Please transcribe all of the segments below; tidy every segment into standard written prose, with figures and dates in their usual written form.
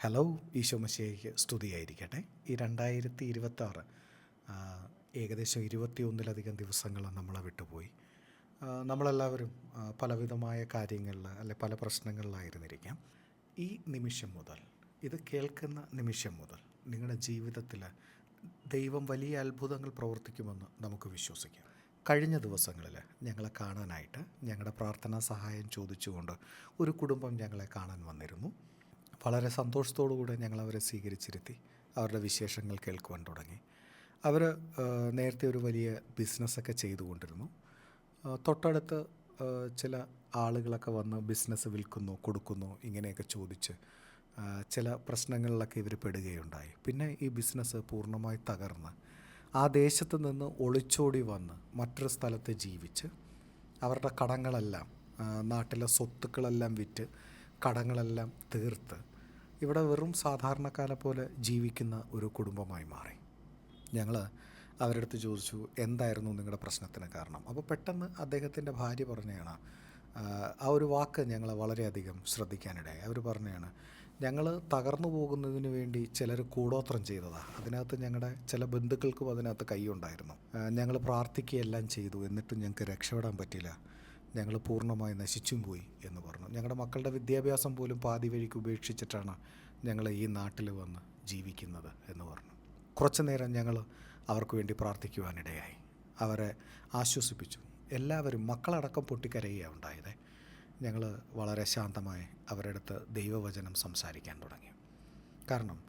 Hello, Isho മിശിഹായ്ക്ക് സ്തുതിയായിരിക്കട്ടെ. ഈ 2026 ഏകദേശം 21ലധികം ദിവസങ്ങൾ നമ്മളെ വിട്ടുപോയി. നമ്മളെല്ലാവരും പലവിധമായ കാര്യങ്ങളിൽ പല പ്രശ്നങ്ങളിലായിരുന്നിരിക്കാം. ഈ നിമിഷം മുതൽ, ഇത് കേൾക്കുന്ന നിമിഷം മുതൽ നിങ്ങളുടെ ജീവിതത്തിൽ ദൈവം വലിയ അത്ഭുതങ്ങൾ പ്രവർത്തിക്കുമെന്ന് നമുക്ക് വിശ്വസിക്കാം. കഴിഞ്ഞ ദിവസങ്ങളിൽ ഞങ്ങളെ കാണാനായിട്ട് ഞങ്ങളുടെ പ്രാർത്ഥനാ സഹായം ചോദിച്ചുകൊണ്ട് ഒരു കുടുംബം ഞങ്ങളെ കാണാൻ വന്നിരുന്നു. വളരെ സന്തോഷത്തോടുകൂടെ ഞങ്ങളവരെ സ്വീകരിച്ചിരുത്തി അവരുടെ വിശേഷങ്ങൾ കേൾക്കുവാൻ തുടങ്ങി. അവർ നേരത്തെ ഒരു വലിയ ബിസിനസ്സൊക്കെ ചെയ്തുകൊണ്ടിരുന്നു. തൊട്ടടുത്ത് ചില ആളുകളൊക്കെ വന്ന് ബിസിനസ് വിൽക്കുന്നു, കൊടുക്കുന്നു, ഇങ്ങനെയൊക്കെ ചോദിച്ച് ചില പ്രശ്നങ്ങളിലൊക്കെ ഇവർ പെടുകയുണ്ടായി. പിന്നെ ഈ ബിസിനസ് പൂർണ്ണമായി തകർന്ന് ആ ദേശത്ത് നിന്ന് ഒളിച്ചോടി വന്ന് മറ്റൊരു സ്ഥലത്ത് ജീവിച്ച് അവരുടെ കടങ്ങളെല്ലാം, നാട്ടിലെ സ്വത്തുക്കളെല്ലാം വിറ്റ് കടങ്ങളെല്ലാം തീർത്ത് ഇവിടെ വെറും സാധാരണക്കാരെ പോലെ ജീവിക്കുന്ന ഒരു കുടുംബമായി മാറി. ഞങ്ങൾ അവരുടെ അടുത്ത് ചോദിച്ചു, എന്തായിരുന്നു നിങ്ങളുടെ പ്രശ്നത്തിന് കാരണം? അപ്പോൾ പെട്ടെന്ന് അദ്ദേഹത്തിൻ്റെ ഭാര്യ പറഞ്ഞതാണ്, ആ ഒരു വാക്ക് ഞങ്ങളെ വളരെയധികം ശ്രദ്ധിക്കാനിടയായി. അവർ പറഞ്ഞതാണ്, ഞങ്ങൾ തകർന്നു പോകുന്നതിന് വേണ്ടി ചിലർ കൂടോത്രം ചെയ്തതാണ്. അതിനകത്ത് ഞങ്ങളുടെ ചില ബന്ധുക്കൾക്കും അതിനകത്ത് കൈയുണ്ടായിരുന്നു. ഞങ്ങൾ പ്രാർത്ഥിക്കുകയെല്ലാം ചെയ്തു, എന്നിട്ടും ഞങ്ങൾക്ക് രക്ഷപ്പെടാൻ പറ്റില്ല. ഞങ്ങൾ പൂർണ്ണമായി നശിച്ചും പോയി എന്ന് പറഞ്ഞു. ഞങ്ങളുടെ മക്കളുടെ വിദ്യാഭ്യാസം പോലും പാതി വഴിക്ക് ഉപേക്ഷിച്ചിട്ടാണ് ഞങ്ങൾ ഈ നാട്ടിൽ വന്ന് ജീവിക്കുന്നത് എന്ന് പറഞ്ഞു. കുറച്ചു നേരം ഞങ്ങൾ അവർക്ക് വേണ്ടി പ്രാർത്ഥിക്കുവാനിടയായി. അവരെ ആശ്വസിപ്പിച്ചു. എല്ലാവരും, മക്കളടക്കം പൊട്ടിക്കരയുകയാണ് ഉണ്ടായത്. ഞങ്ങൾ വളരെ ശാന്തമായി അവരുടെ അടുത്ത് ദൈവവചനം സംസാരിക്കാൻ തുടങ്ങി. കാരണം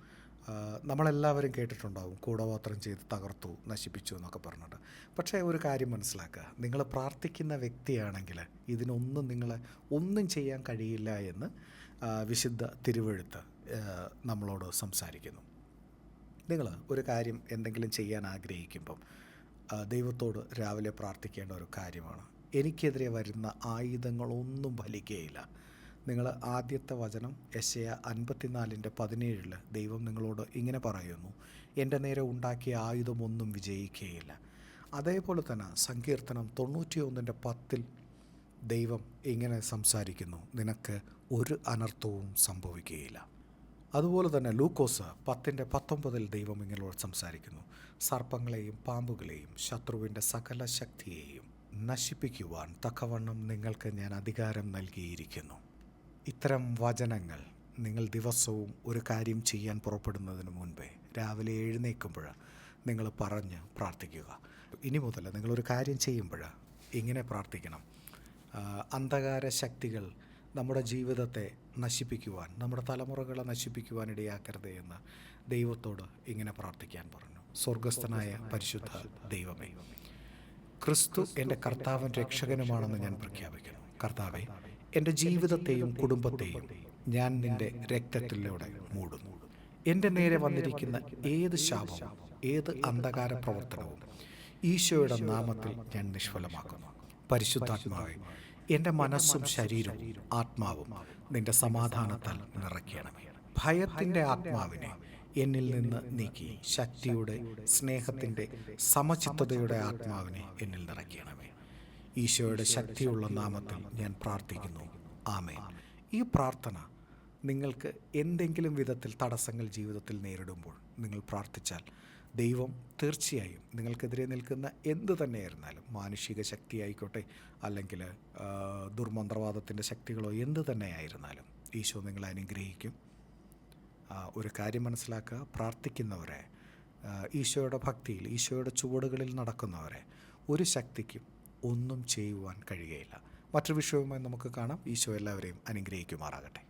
നമ്മളെല്ലാവരും കേട്ടിട്ടുണ്ടാവും, കൂടോത്രം ചെയ്ത് തകർത്തു, നശിപ്പിച്ചു എന്നൊക്കെ പറഞ്ഞിട്ട്. പക്ഷേ ഒരു കാര്യം മനസ്സിലാക്കുക, നിങ്ങൾ പ്രാർത്ഥിക്കുന്ന വ്യക്തിയാണെങ്കിൽ ഇതിനൊന്നും നിങ്ങളെ ഒന്നും ചെയ്യാൻ കഴിയില്ല എന്ന് വിശുദ്ധ തിരുവെഴുത്ത് നമ്മളോട് സംസാരിക്കുന്നു. നിങ്ങൾ ഒരു കാര്യം എന്തെങ്കിലും ചെയ്യാൻ ആഗ്രഹിക്കുമ്പം ദൈവത്തോട് രാവിലെ പ്രാർത്ഥിക്കേണ്ട ഒരു കാര്യമാണ്, എനിക്കെതിരെ വരുന്ന ആയുധങ്ങളൊന്നും ഫലിക്കുകയില്ല. നിങ്ങൾ ആദ്യത്തെ വചനം യെശയ്യാ 54:17 ദൈവം നിങ്ങളോട് ഇങ്ങനെ പറയുന്നു, എൻ്റെ നേരെ ഉണ്ടാക്കിയ ആയുധമൊന്നും വിജയിക്കുകയില്ല. അതേപോലെ തന്നെ സങ്കീർത്തനം 91:10 ദൈവം ഇങ്ങനെ സംസാരിക്കുന്നു, നിനക്ക് ഒരു അനർത്ഥവും സംഭവിക്കുകയില്ല. അതുപോലെ തന്നെ ലൂക്കോസ് 10:19 ദൈവം ഇങ്ങനെയോട് സംസാരിക്കുന്നു, സർപ്പങ്ങളെയും പാമ്പുകളെയും ശത്രുവിൻ്റെ സകല ശക്തിയെയും നശിപ്പിക്കുവാൻ തക്കവണ്ണം നിങ്ങൾക്ക് ഞാൻ അധികാരം നൽകിയിരിക്കുന്നു. ഇത്തരം വചനങ്ങൾ നിങ്ങൾ ദിവസവും ഒരു കാര്യം ചെയ്യാൻ പുറപ്പെടുന്നതിന് മുൻപേ രാവിലെ എഴുന്നേൽക്കുമ്പോൾ നിങ്ങൾ പറഞ്ഞ് പ്രാർത്ഥിക്കുക. ഇനി മുതൽ നിങ്ങളൊരു കാര്യം ചെയ്യുമ്പോൾ ഇങ്ങനെ പ്രാർത്ഥിക്കണം, അന്ധകാര ശക്തികൾ നമ്മുടെ ജീവിതത്തെ നശിപ്പിക്കുവാൻ, നമ്മുടെ തലമുറകളെ നശിപ്പിക്കുവാൻ ഇടയാക്കരുത് എന്ന് ദൈവത്തോട് ഇങ്ങനെ പ്രാർത്ഥിക്കാൻ പറഞ്ഞു. സ്വർഗസ്ഥനായ പരിശുദ്ധ ദൈവമേ, ക്രിസ്തു എൻ്റെ കർത്താവും രക്ഷകനുമാണെന്ന് ഞാൻ പ്രഖ്യാപിക്കുന്നു. കർത്താവേ, എൻ്റെ ജീവിതത്തെയും കുടുംബത്തെയും ഞാൻ നിൻ്റെ രക്തത്തിലൂടെ മൂടുന്നു. എൻ്റെ നേരെ വന്നിരിക്കുന്ന ഏത് ശാപവും, ഏത് അന്ധകാര പ്രവർത്തനവും ഈശോയുടെ നാമത്തിൽ ഞാൻ നിഷ്ഫലമാക്കുന്നു. പരിശുദ്ധാത്മാവേ, എൻ്റെ മനസ്സും ശരീരവും ആത്മാവും നിൻ്റെ സമാധാനത്താൽ നിറയ്ക്കണമേ. ഭയത്തിൻ്റെ ആത്മാവിനെ എന്നിൽ നിന്ന് നീക്കി ശക്തിയുടെ, സ്നേഹത്തിൻ്റെ, സമചിത്തതയുടെ ആത്മാവിനെ എന്നിൽ നിറയ്ക്കണമേ. ഈശോയുടെ ശക്തിയുള്ള നാമത്തിൽ ഞാൻ പ്രാർത്ഥിക്കുന്നു. ആമേൻ. ഈ പ്രാർത്ഥന നിങ്ങൾക്ക് എന്തെങ്കിലും വിധത്തിൽ തടസ്സങ്ങൾ ജീവിതത്തിൽ നേരിടുമ്പോൾ നിങ്ങൾ പ്രാർത്ഥിച്ചാൽ ദൈവം തീർച്ചയായും നിങ്ങൾക്കെതിരെ നിൽക്കുന്ന എന്ത് തന്നെയായിരുന്നാലും, മാനുഷിക ശക്തി ആയിക്കോട്ടെ, അല്ലെങ്കിൽ ദുർമന്ത്രവാദത്തിൻ്റെ ശക്തികളോ എന്ത് തന്നെയായിരുന്നാലും ഈശോ നിങ്ങളെ അനുഗ്രഹിക്കും. ഒരു കാര്യം മനസ്സിലാക്കുക, പ്രാർത്ഥിക്കുന്നവരെ, ഈശോയുടെ ഭക്തിയിൽ, ഈശോയുടെ ചുവടുകളിൽ നടക്കുന്നവരെ ഒരു ശക്തിക്കും ഒന്നും ചെയ്യുവാൻ കഴിയുകയില്ല. മറ്റൊരു വിഷയവുമായി നമുക്ക് കാണാം. ഈശോ എല്ലാവരെയും അനുഗ്രഹിക്കുമാറാകട്ടെ.